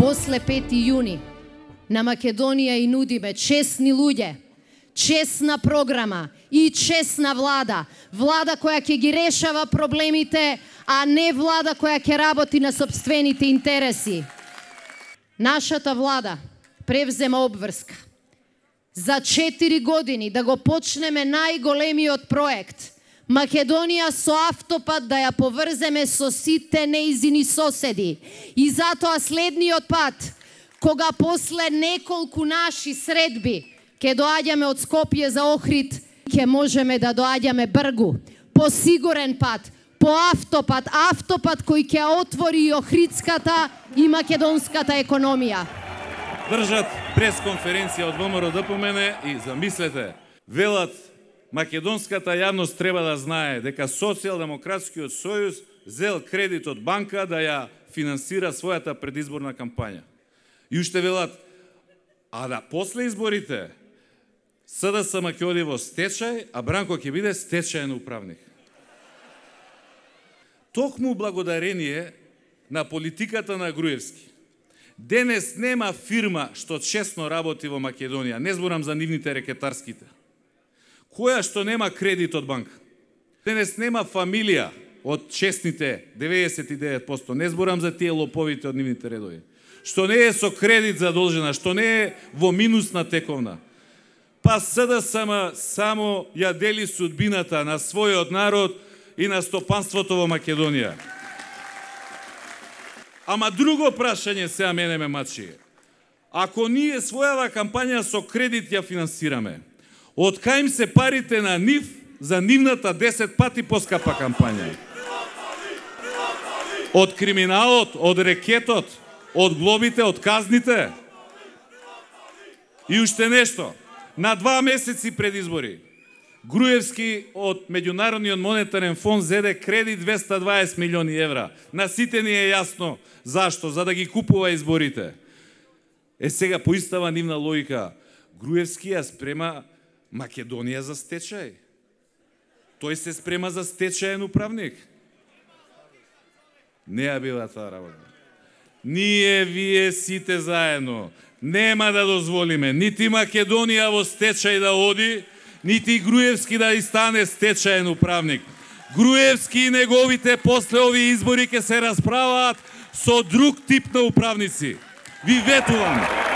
После 5. јуни на Македонија и нудиме честни луѓе, честна програма и честна влада. Влада која ќе ги решава проблемите, а не влада која ќе работи на сопствените интереси. Нашата влада превзема обврска за 4 години да го почнеме најголемиот проект Македонија со автопат да ја поврземе со сите неизини соседи. И затоа следниот пат, кога после неколку наши средби ќе доаѓаме од Скопје за Охрид, ќе можеме да доаѓаме бргу, по сигурен пат, по автопат кој ќе отвори и охридската и македонската економија. Држат пресконференција од ВМРО ДПМН и замислете, велат македонската јавност треба да знае дека Социјалдемократскиот сојуз зел кредит од банка да ја финансира својата предизборна кампања. И уште велат, а да после изборите СДСМ ќе оди во стечај, а Бранко ќе биде стечајен управник. Токму благодарение на политиката на Груевски, денес нема фирма што честно работи во Македонија, не зборам за нивните рекетарските, која што нема кредит од банка. Денес нема фамилија од честните 99%, не зборам за тие лоповите од нивните редови, што не е со кредит задолжена, што не е во минусна тековна. Па СДСМ само ја дели судбината на својот народ и на стопанството во Македонија. Ама друго прашање сега мене ме мачи. Ако ние својава кампања со кредит ја финансираме, од кај им се парите на нив за нивната 10 пати поскапа кампања? Од криминалот, од рекетот, од глобите, од казните? И уште нешто. На 2 месеци пред избори, Груевски од Меѓународниот монетарен фонд зеде кредит 220 милиони евра. На сите ни е јасно зашто, за да ги купува изборите. Сега по истава нивна логика, Груевски ја спрема Македонија за стечај. Тој се спрема за стечајен управник. Не ја била таа работа. Ние, вие сите заедно нема да дозволиме нити Македонија во стечај да оди, нити Груевски да и стане стечајен управник. Груевски и неговите после овие избори ќе се расправаат со друг тип на управници. Ви ветувам.